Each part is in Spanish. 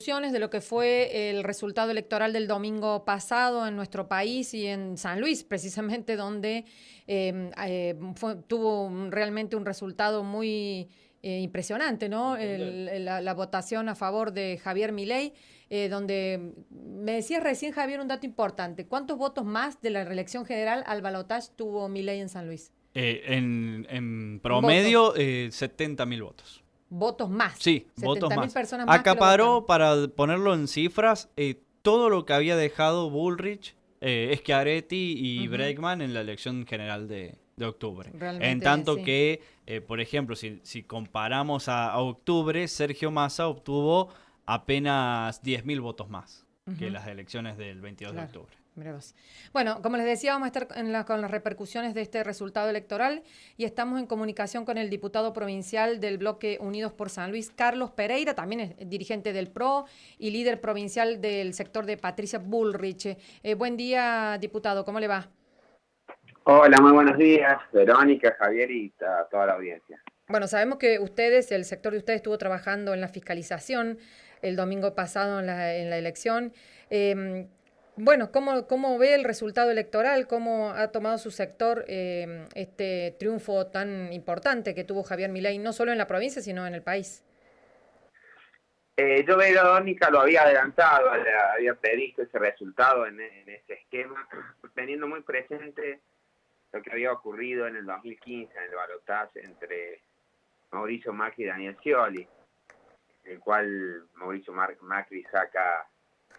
De lo que fue el resultado electoral del domingo pasado en nuestro país y en San Luis, precisamente donde tuvo realmente un resultado muy impresionante, ¿no? La votación a favor de Javier Milei, donde me decías recién, Javier, un dato importante. ¿Cuántos votos más de la reelección general al balotaje tuvo Milei en San Luis? En En votos, promedio, 70.000 votos. votos más, Sí, votos 70.000 más. personas más que lo votaron. Acaparó, para ponerlo en cifras, todo lo que había dejado Bullrich, Schiaretti y Ujú. Bregman en la elección general de octubre. En Realmente, tanto sí. que, por ejemplo, si comparamos a octubre, Sergio Massa obtuvo apenas 10.000 votos más que Ujú. las elecciones del 22 de Claro, octubre. mira vos. Bueno, como les decía, vamos a estar con las repercusiones de este resultado electoral y estamos en comunicación con el diputado provincial del bloque Unidos por San Luis, Carlos Pereira, también es dirigente del PRO y líder provincial del sector de Patricia Bullrich. Buen día, diputado, ¿cómo le va? Hola, muy buenos días, Verónica, Javier y a toda la audiencia. Bueno, sabemos que ustedes, el sector de ustedes estuvo trabajando en la fiscalización el domingo pasado en la elección. Eh, bueno, ¿cómo ve el resultado electoral? ¿Cómo ha tomado su sector este triunfo tan importante que tuvo Javier Milei, no solo en la provincia, sino en el país? Yo, Verónica, lo había adelantado, había previsto ese resultado en ese esquema, teniendo muy presente lo que había ocurrido en el 2015, en el balotaje entre Mauricio Macri y Daniel Scioli, el cual Mauricio Macri saca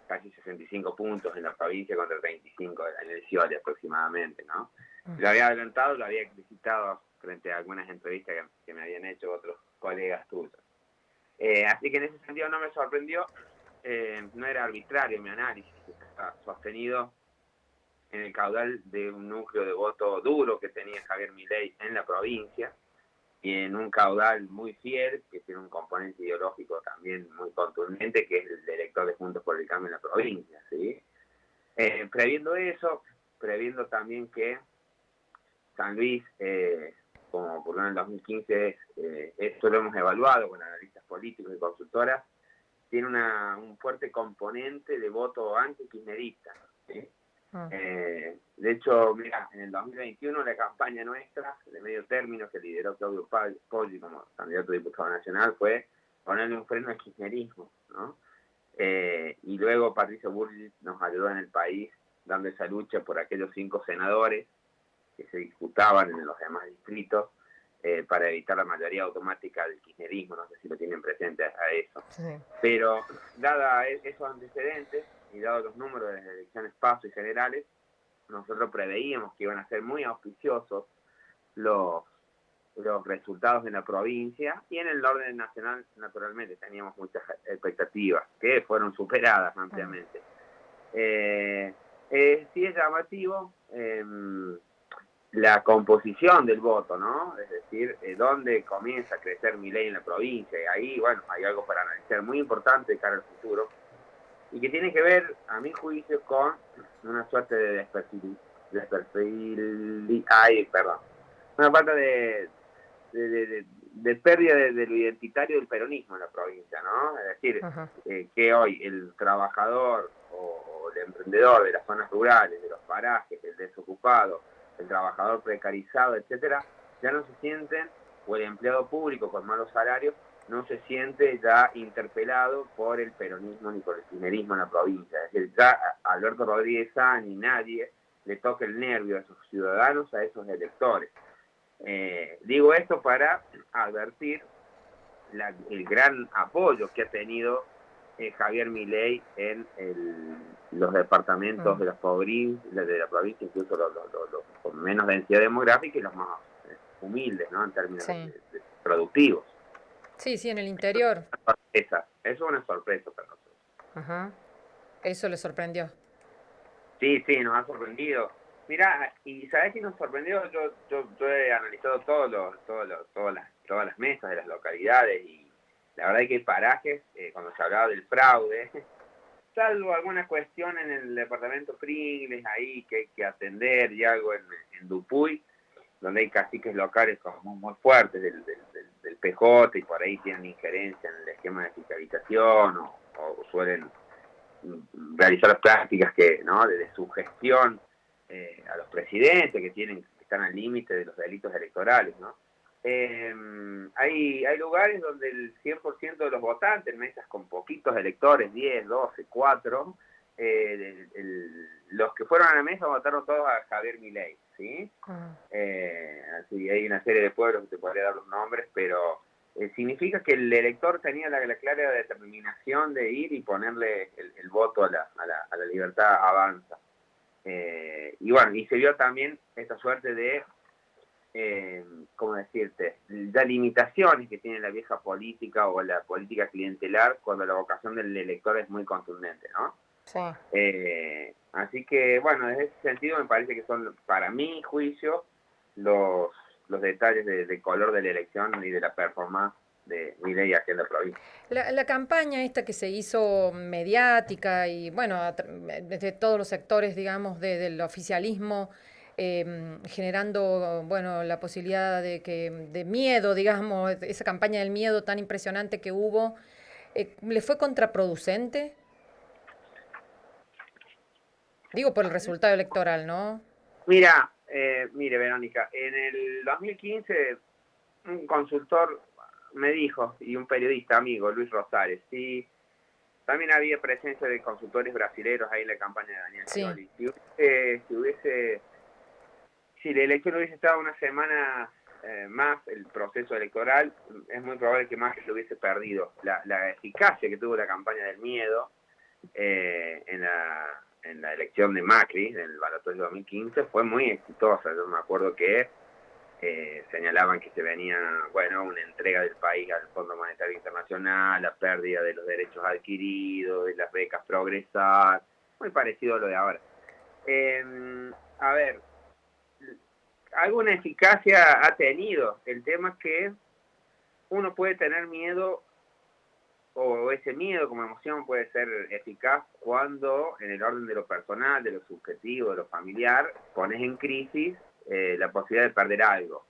casi 65 puntos en la provincia contra 25 de Daniel Scioli aproximadamente, ¿no? Lo había adelantado, lo había explicitado frente a algunas entrevistas que me habían hecho otros colegas tuyos. Así que en ese sentido no me sorprendió, no era arbitrario mi análisis, está sostenido en el caudal de un núcleo de voto duro que tenía Javier Milei en la provincia y en un caudal muy fiel que tiene un componente ideológico también muy contundente que es el de elector de Juntos por el Cambio en la provincia, ¿sí? Previendo eso, previendo también que San Luis, como ocurrió en el 2015, esto lo hemos evaluado con analistas políticos y consultoras, tiene un fuerte componente de voto anti-kirchnerista, ¿sí? Ah, De hecho, mira, en el 2021 la campaña nuestra de medio término que lideró Claudio Poggi como candidato a diputado nacional fue ponerle un freno al kirchnerismo, ¿no? Y luego Patricio Bullrich nos ayudó en el país dando esa lucha por aquellos 5 senadores que se disputaban en los demás distritos para evitar la mayoría automática del kirchnerismo, no sé si lo tienen presente a eso. sí. Pero dada esos antecedentes y dados los números de las elecciones PASO y generales, nosotros preveíamos que iban a ser muy auspiciosos los, los resultados en la provincia y en el orden nacional naturalmente teníamos muchas expectativas que fueron superadas Ah. ampliamente. Sí es llamativo la composición del voto, ¿no? Es decir, dónde comienza a crecer Milei en la provincia. Y ahí, bueno, hay algo para analizar muy importante de cara al futuro y que tiene que ver, a mi juicio, con una suerte de perdón, una falta de pérdida de lo identitario del peronismo en la provincia, ¿no? Es decir, Ajá. que hoy el trabajador o el emprendedor de las zonas rurales, de los parajes, el desocupado, el trabajador precarizado, etcétera, ya no se sienten, o el empleado público con malos salarios, no se siente ya interpelado por el peronismo ni por el kirchnerismo en la provincia. Es decir, ya a Alberto Rodríguez Sá ni nadie le toca el nervio a esos ciudadanos, a esos electores. Digo esto para advertir el gran apoyo que ha tenido Javier Milei en los departamentos Mm. de de la provincia, incluso los con menos densidad demográfica y los más humildes, ¿no? En términos Sí. de productivos. Sí, sí, en el interior. Eso es una sorpresa para nosotros. Ajá. Eso le sorprendió. Sí, sí, nos ha sorprendido. Mira, y ¿sabés qué nos sorprendió? Yo he analizado todas las mesas de las localidades y la verdad es que hay parajes, cuando se hablaba del fraude, salvo alguna cuestión en el departamento Pringles ahí que hay que atender y algo en Dupuy, donde hay caciques locales como muy fuertes del PJ y por ahí tienen injerencia en el esquema de fiscalización o o suelen realizar prácticas que, ¿no?, de sugestión a los presidentes que están al límite de los delitos electorales, ¿no? Hay lugares donde el 100% de los votantes, en mesas con poquitos electores, 10, 12, 4, los que fueron a la mesa votaron todos a Javier Milei, ¿sí? Así, hay una serie de pueblos que te podría dar los nombres, pero significa que el elector tenía la clara determinación de ir y ponerle el voto a la libertad avanza. Y bueno, y se vio también esta suerte de, ¿cómo decirte?, las limitaciones que tiene la vieja política o la política clientelar cuando la vocación del elector es muy contundente, ¿no? Sí. Así que, bueno, en ese sentido me parece que son, para mi juicio, los detalles de color de la elección y de la performance de Milei aquí en la provincia. La campaña esta que se hizo mediática y, bueno, desde todos los sectores, digamos, del oficialismo, generando, bueno, la posibilidad de miedo, digamos, esa campaña del miedo tan impresionante que hubo, ¿le fue contraproducente? Digo, por el resultado electoral, ¿no? Mira, mire, Verónica, en el 2015 un consultor me dijo, y un periodista amigo, Luis Rosales, sí, también había presencia de consultores brasileños ahí en la campaña de Daniel Scioli. Si la elección hubiese estado una semana más, el proceso electoral, es muy probable que Macri lo hubiese perdido. La eficacia que tuvo la campaña del miedo en la elección de Macri, en el balotaje 2015, fue muy exitosa. Yo me acuerdo que señalaban que se venía, bueno, una entrega del país al Fondo Monetario Internacional, la pérdida de los derechos adquiridos, de las becas Progresar, muy parecido a lo de ahora. A ver, alguna eficacia ha tenido. El tema es que uno puede tener miedo, o ese miedo como emoción puede ser eficaz cuando en el orden de lo personal, de lo subjetivo, de lo familiar, pones en crisis la posibilidad de perder algo.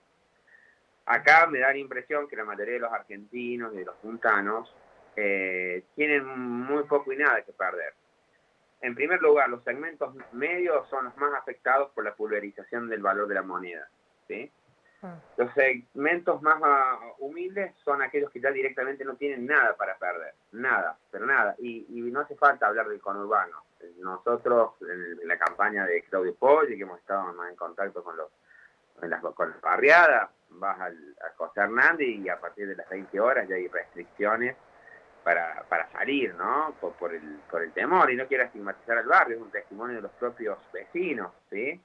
Acá me da la impresión que la mayoría de los argentinos y de los puntanos tienen muy poco y nada que perder. En primer lugar, los segmentos medios son los más afectados por la pulverización del valor de la moneda, ¿sí? Los segmentos más humildes son aquellos que ya directamente no tienen nada para perder, nada, pero nada. Y no hace falta hablar del conurbano. Nosotros, en la campaña de Claudio Poggi, que hemos estado más en contacto con las barriadas, vas a José Hernández y a partir de las 20 horas ya hay restricciones para salir, ¿no? Por el temor, y no quiero estigmatizar al barrio, es un testimonio de los propios vecinos, ¿sí?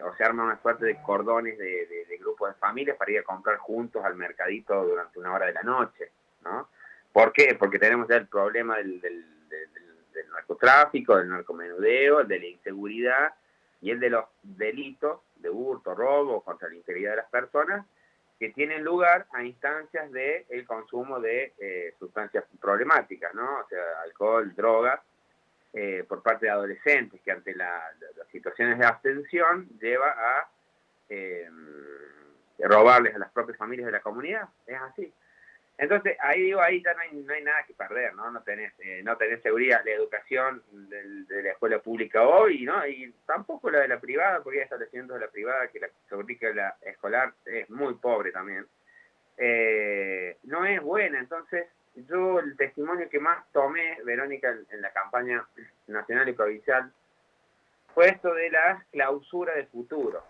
O se arma una suerte de cordones de grupos de familias para ir a comprar juntos al mercadito durante una hora de la noche, ¿no? ¿Por qué? Porque tenemos ya el problema del narcotráfico, del narcomenudeo, el de la inseguridad y el de los delitos de hurto, robo contra la integridad de las personas, que tienen lugar a instancias del consumo de sustancias problemáticas, ¿no? O sea, alcohol, drogas, por parte de adolescentes, que ante las situaciones de abstención lleva a robarles a las propias familias de la comunidad. Es así. Entonces, ahí ya no hay nada que perder, ¿no? No tenés seguridad. La educación de la escuela pública hoy, ¿no? Y tampoco la de la privada, porque hay establecimientos de la privada que la currícula escolar es muy pobre también. No es buena. Entonces, yo el testimonio que más tomé, Verónica, en la campaña nacional y provincial, fue esto de la clausura de futuro.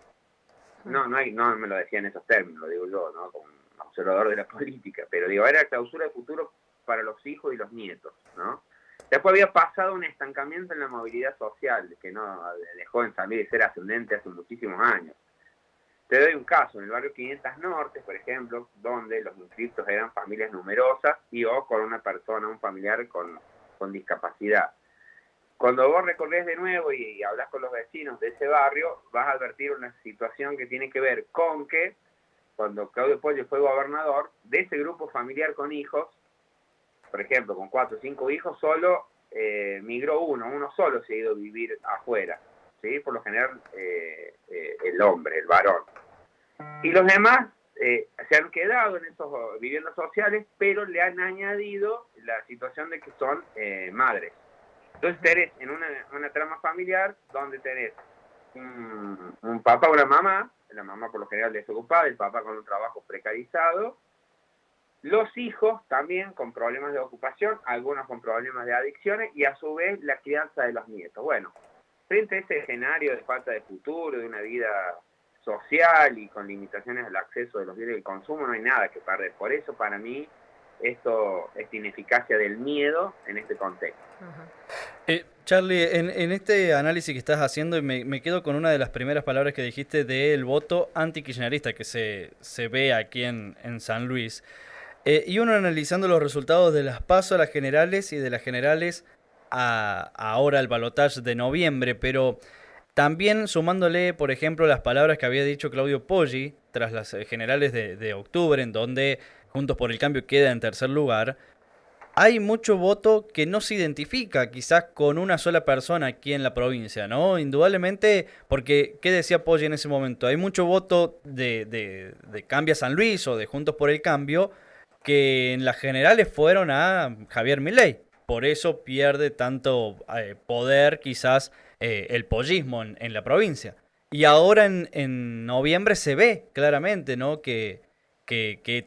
No me lo decía en esos términos, lo digo yo, ¿no? Como observador de la política, pero digo, era clausura de futuro para los hijos y los nietos, ¿no? Después había pasado un estancamiento en la movilidad social, que no dejó en salir de ser ascendente hace muchísimos años. Te doy un caso, en el barrio 500 Norte, por ejemplo, donde los inscriptos eran familias numerosas y o con una persona, un familiar con discapacidad. Cuando vos recorres de nuevo y hablas con los vecinos de ese barrio, vas a advertir una situación que tiene que ver con que cuando Claudio Poggi fue gobernador, de ese grupo familiar con hijos, por ejemplo, con 4 o 5 hijos, solo migró uno solo se ha ido a vivir afuera, ¿sí? Por lo general el hombre, el varón. Y los demás se han quedado en esas viviendas sociales, pero le han añadido la situación de que son madres. Entonces tenés en una trama familiar donde tenés un papá, una mamá, la mamá por lo general desocupada, el papá con un trabajo precarizado, los hijos también con problemas de ocupación, algunos con problemas de adicciones y a su vez la crianza de los nietos. Bueno, frente a ese escenario de falta de futuro, de una vida social y con limitaciones al acceso de los bienes de consumo, no hay nada que perder. Por eso para mí esta ineficacia del miedo en este contexto. Charlie, en este análisis que estás haciendo, y me quedo con una de las primeras palabras que dijiste del voto anti-kirchnerista que se ve aquí en San Luis. Y uno analizando los resultados de las PASO a las generales y de las generales ahora al balotaje de noviembre, pero también sumándole, por ejemplo, las palabras que había dicho Claudio Poggi tras las generales de octubre, en donde Juntos por el Cambio queda en tercer lugar. Hay mucho voto que no se identifica quizás con una sola persona aquí en la provincia, ¿no? Indudablemente, porque, ¿qué decía Poggi en ese momento? Hay mucho voto de Cambia San Luis o de Juntos por el Cambio que en las generales fueron a Javier Milei. Por eso pierde tanto poder quizás el pollismo en la provincia. Y ahora en noviembre se ve claramente, ¿no? Que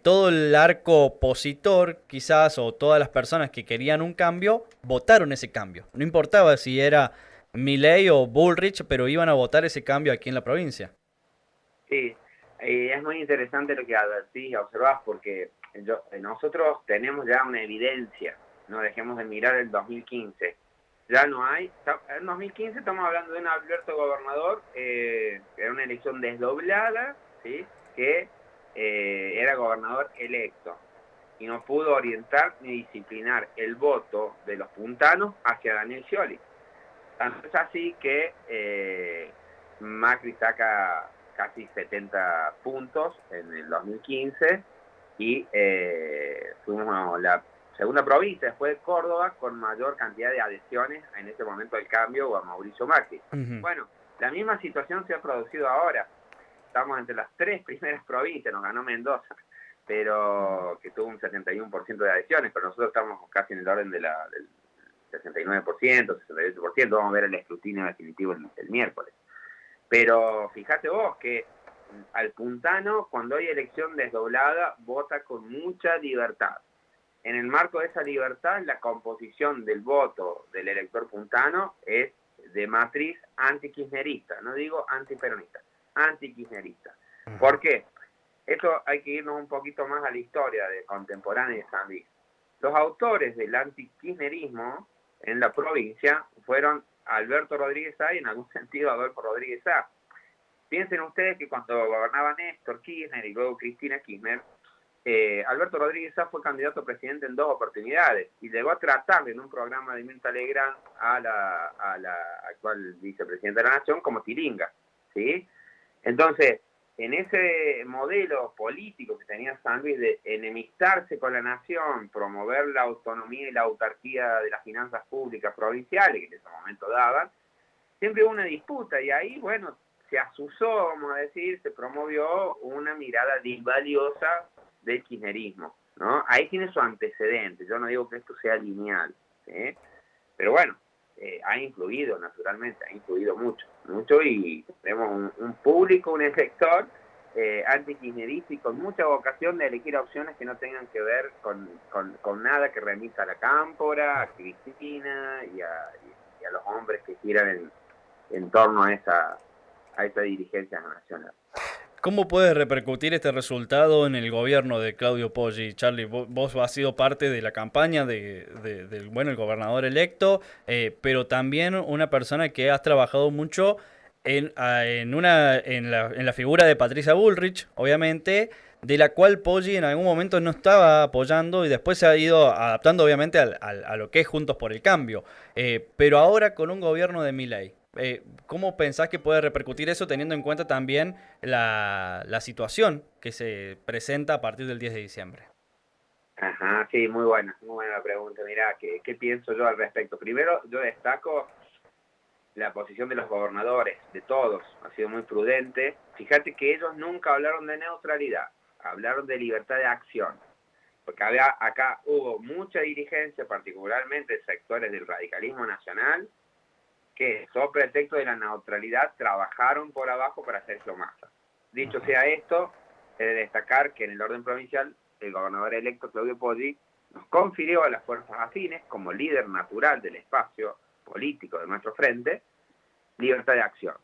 todo el arco opositor, quizás, o todas las personas que querían un cambio, votaron ese cambio. No importaba si era Milei o Bullrich, pero iban a votar ese cambio aquí en la provincia. Sí, es muy interesante lo que advertís y observás, porque nosotros tenemos ya una evidencia, no dejemos de mirar el 2015. Ya no hay, en 2015 estamos hablando de un Alberto gobernador, era una elección desdoblada, ¿sí? Que era gobernador electo y no pudo orientar ni disciplinar el voto de los puntanos hacia Daniel Scioli. Tanto es así que Macri saca casi 70 puntos en el 2015 y fuimos la segunda provincia después de Córdoba con mayor cantidad de adhesiones en ese momento del cambio o a Mauricio Macri. Bueno, la misma situación se ha producido ahora. Estamos entre las 3 primeras provincias, nos ganó Mendoza, pero que tuvo un 71% de adhesiones, pero nosotros estamos casi en el orden del 69%, 68%, vamos a ver el escrutinio definitivo el miércoles. Pero fíjate vos que al puntano, cuando hay elección desdoblada, vota con mucha libertad. En el marco de esa libertad, la composición del voto del elector puntano es de matriz anti-kirchnerista, no digo anti-peronista, anti-kirchnerista. ¿Por qué? Esto hay que irnos un poquito más a la historia de contemporánea de San Luis. Los autores del anti-kirchnerismo en la provincia fueron Alberto Rodríguez Sá y en algún sentido Adolfo Rodríguez Sá. Piensen ustedes que cuando gobernaba Néstor Kirchner y luego Cristina Kirchner, Alberto Rodríguez Sá fue candidato a presidente en 2 oportunidades y llegó a tratarle en un programa de Mirta Legrand a la actual vicepresidenta de la Nación como tiringa, ¿sí? Entonces, en ese modelo político que tenía San Luis de enemistarse con la nación, promover la autonomía y la autarquía de las finanzas públicas provinciales, que en ese momento daban, siempre hubo una disputa y ahí, bueno, se asusó, vamos a decir, se promovió una mirada disvaliosa del kirchnerismo, ¿no? Ahí tiene su antecedente, yo no digo que esto sea lineal, ¿sí? Pero bueno, ha influido, naturalmente, ha influido mucho y tenemos un público, un elector anti-kirchnerista y con mucha vocación de elegir opciones que no tengan que ver con nada que remita a la cámpora, a Cristina y a los hombres que giran en torno a esa dirigencia nacional. ¿Cómo puede repercutir este resultado en el gobierno de Claudio Poggi? Charlie, vos has sido parte de la campaña del el gobernador electo, pero también una persona que has trabajado mucho en la figura de Patricia Bullrich, obviamente, de la cual Poggi en algún momento no estaba apoyando y después se ha ido adaptando, obviamente, a lo que es Juntos por el Cambio. Pero ahora con un gobierno de Milei. ¿Cómo pensás que puede repercutir eso teniendo en cuenta también la situación que se presenta a partir del 10 de diciembre? Ajá, sí, muy buena la pregunta. Mirá, ¿qué pienso yo al respecto? Primero, yo destaco la posición de los gobernadores, de todos, ha sido muy prudente. Fíjate que ellos nunca hablaron de neutralidad. hablaron de libertad de acción, porque acá hubo mucha dirigencia, particularmente sectores del radicalismo nacional, que, sobre pretexto de la neutralidad, trabajaron por abajo para Sergio Massa. Dicho sea esto, he de destacar que en el orden provincial, el gobernador electo Claudio Poggi nos confirió a las fuerzas afines, como líder natural del espacio político de nuestro frente, libertad de acción.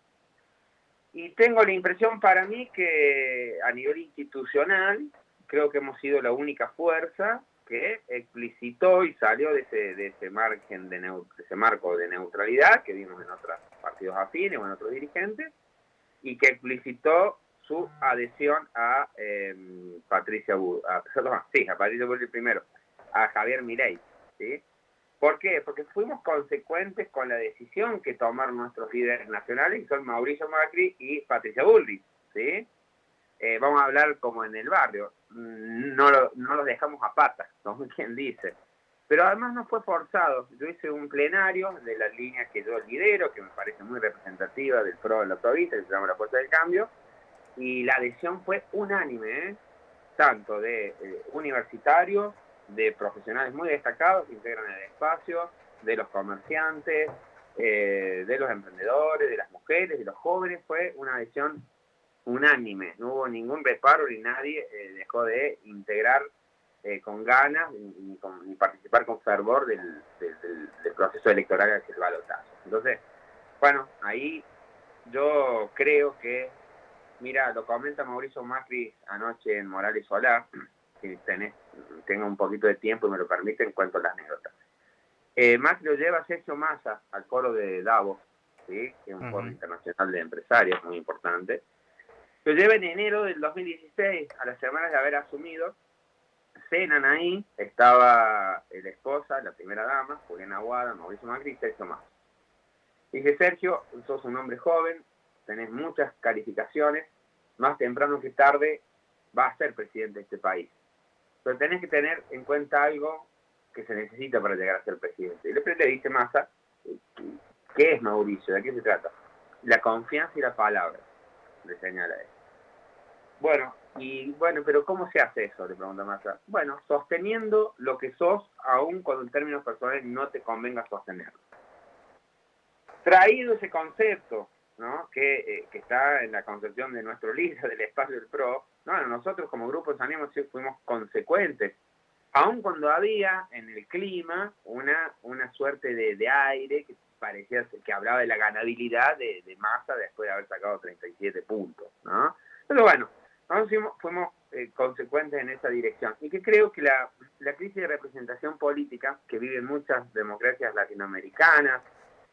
Y tengo la impresión para mí que a nivel institucional, creo que hemos sido la única fuerza que explicitó y salió de ese margen de ese marco de neutralidad que vimos en otros partidos afines o en otros dirigentes, y que explicitó su adhesión a Patricia Bullrich primero, a Javier Milei, ¿sí? ¿Por qué? Porque fuimos consecuentes con la decisión que tomaron nuestros líderes nacionales, que son Mauricio Macri y Patricia Bullrich, ¿sí? Vamos a hablar como en el barrio, no los dejamos a patas, como quien dice. Pero además no fue forzado. Yo hice un plenario de la línea que yo lidero, que me parece muy representativa del PRO de la provincia, que se llama la Fuerza del Cambio, y la adhesión fue unánime, tanto de universitarios, de profesionales muy destacados que integran el espacio, de los comerciantes, de los emprendedores, de las mujeres, de los jóvenes. Fue una adhesión unánime, no hubo ningún reparo ni nadie dejó de integrar con ganas ni participar con fervor del proceso electoral hacia el balotaje. Entonces, bueno, ahí yo creo que, mira, lo comenta Mauricio Macri anoche en Morales Solá, si tengo un poquito de tiempo y me lo permiten, cuento la anécdota. Macri lo lleva a Sergio Massa al foro de Davos, ¿sí? Que es un foro internacional de empresarios muy importante. Lo lleva en enero del 2016, a las semanas de haber asumido. Cenan ahí, estaba la esposa, la primera dama, Juliana Aguada, Mauricio Macri y Sergio Massa. Dije, Sergio, sos un hombre joven, tenés muchas calificaciones, más temprano que tarde vas a ser presidente de este país. Pero tenés que tener en cuenta algo que se necesita para llegar a ser presidente. Y le dice Massa, ¿qué es Mauricio? ¿De qué se trata? La confianza y la palabra, le señala él. Bueno, pero ¿cómo se hace eso?, le pregunta Massa. Bueno, sosteniendo lo que sos, aun cuando en términos personales no te convenga sostenerlo. Traído ese concepto, ¿no?, que está en la concepción de nuestro líder del espacio del PRO, no, nosotros como Grupo de San Diego fuimos consecuentes, aun cuando había en el clima una suerte de aire que parecía que hablaba de la ganabilidad de Massa después de haber sacado 37 puntos, ¿no? Pero bueno, nosotros fuimos consecuentes en esa dirección, y que creo que la crisis de representación política que viven muchas democracias latinoamericanas,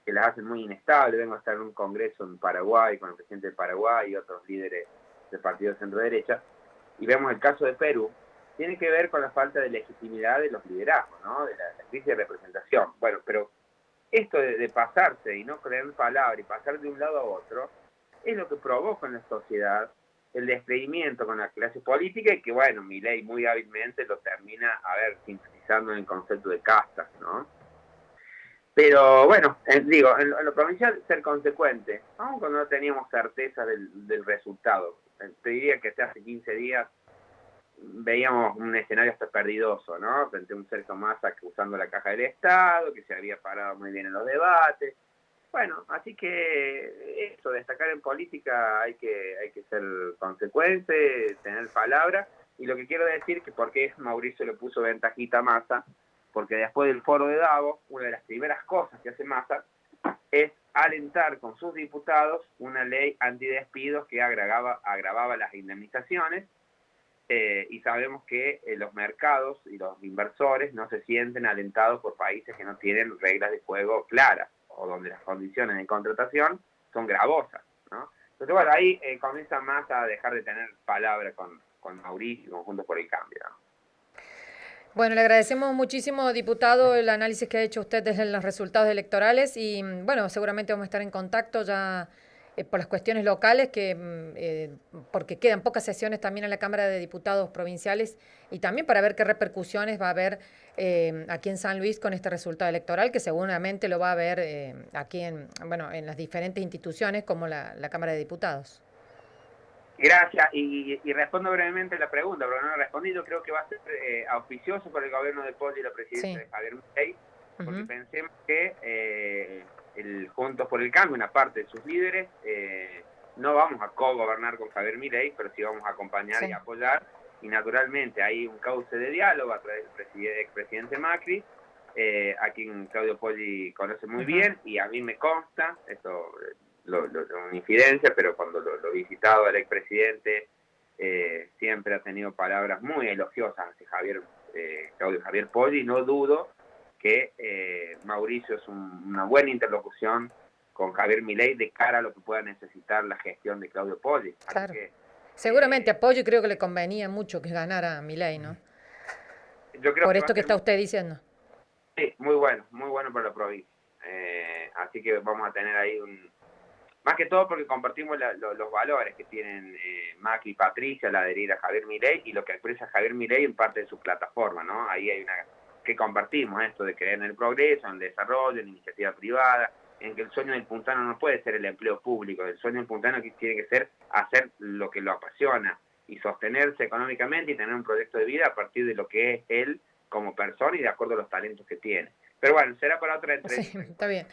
que las hacen muy inestables. Vengo a estar en un congreso en Paraguay con el presidente de Paraguay y otros líderes del partido de centro-derecha, y vemos el caso de Perú, tiene que ver con la falta de legitimidad de los liderazgos, ¿no?, de la crisis de representación. Bueno, pero esto de pasarse y no creer palabra y pasar de un lado a otro, es lo que provoca en la sociedad el descreimiento con la clase política, y que, bueno, Milei muy hábilmente lo termina, sintetizando en el concepto de castas, ¿no? Pero, bueno, en lo provincial, ser consecuente, aun cuando no teníamos certeza del resultado. Te diría que hasta hace 15 días veíamos un escenario hasta perdidoso, ¿no?, frente a un Sergio Massa usando la caja del Estado, que se había parado muy bien en los debates. Bueno, así que eso, destacar en política hay que ser consecuente, tener palabra, y lo que quiero decir que por qué Mauricio le puso ventajita a Massa, porque después del foro de Davos, una de las primeras cosas que hace Massa es alentar con sus diputados una ley antidespidos que agravaba las indemnizaciones, y sabemos que los mercados y los inversores no se sienten alentados por países que no tienen reglas de juego claras, o donde las condiciones de contratación son gravosas, ¿no? Entonces, bueno, ahí comienza más a dejar de tener palabra con Mauricio y con Juntos por el Cambio, ¿no? Bueno, le agradecemos muchísimo, diputado, el análisis que ha hecho usted desde los resultados electorales, y bueno, seguramente vamos a estar en contacto ya por las cuestiones locales, porque quedan pocas sesiones también en la Cámara de Diputados provinciales, y también para ver qué repercusiones va a haber aquí en San Luis con este resultado electoral, que seguramente lo va a haber aquí en las diferentes instituciones como la Cámara de Diputados. Gracias, y respondo brevemente la pregunta, pero no he respondido. Creo que va a ser auspicioso por el gobierno de Poli y la presidencia de Javier Milei, porque pensemos que el Juntos por el Cambio, una parte de sus líderes, no vamos a co-gobernar con Javier Milei, pero sí vamos a acompañar y apoyar, y naturalmente hay un cauce de diálogo a través del expresidente Macri, a quien Claudio Poli conoce muy bien, y a mí me consta, esto una infidencia, pero cuando lo he visitado al expresidente, siempre ha tenido palabras muy elogiosas hacia Claudio Javier Poli, y no dudo que Mauricio es una buena interlocución con Javier Milei de cara a lo que pueda necesitar la gestión de Claudio Poli. Claro. Seguramente apoyo, y creo que le convenía mucho que ganara Milei, ¿no? Yo creo por esto que está usted diciendo. Sí, muy bueno para la provincia. Así que vamos a tener ahí más que todo porque compartimos los valores que tienen Macri y Patricia al adherir a Javier Milei y lo que expresa Javier Milei en parte de su plataforma, ¿no? Ahí hay que compartimos esto de creer en el progreso, en el desarrollo, en la iniciativa privada, en que el sueño del puntano no puede ser el empleo público, el sueño del puntano tiene que ser hacer lo que lo apasiona y sostenerse económicamente y tener un proyecto de vida a partir de lo que es él como persona y de acuerdo a los talentos que tiene. Pero bueno, será para otra entrevista. Sí, está bien.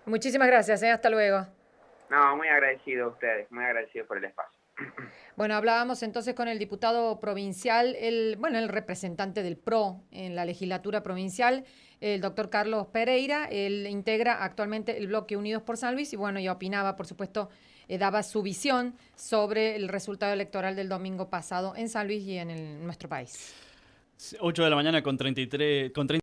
Muchísimas gracias, hasta luego. No, muy agradecido a ustedes, muy agradecido por el espacio. Bueno, hablábamos entonces con el diputado provincial, el representante del PRO en la legislatura provincial, el doctor Carlos Pereira. Él integra actualmente el bloque Unidos por San Luis y bueno, ya opinaba, por supuesto, daba su visión sobre el resultado electoral del domingo pasado en San Luis y en nuestro país. 8 de la mañana con 33, con 30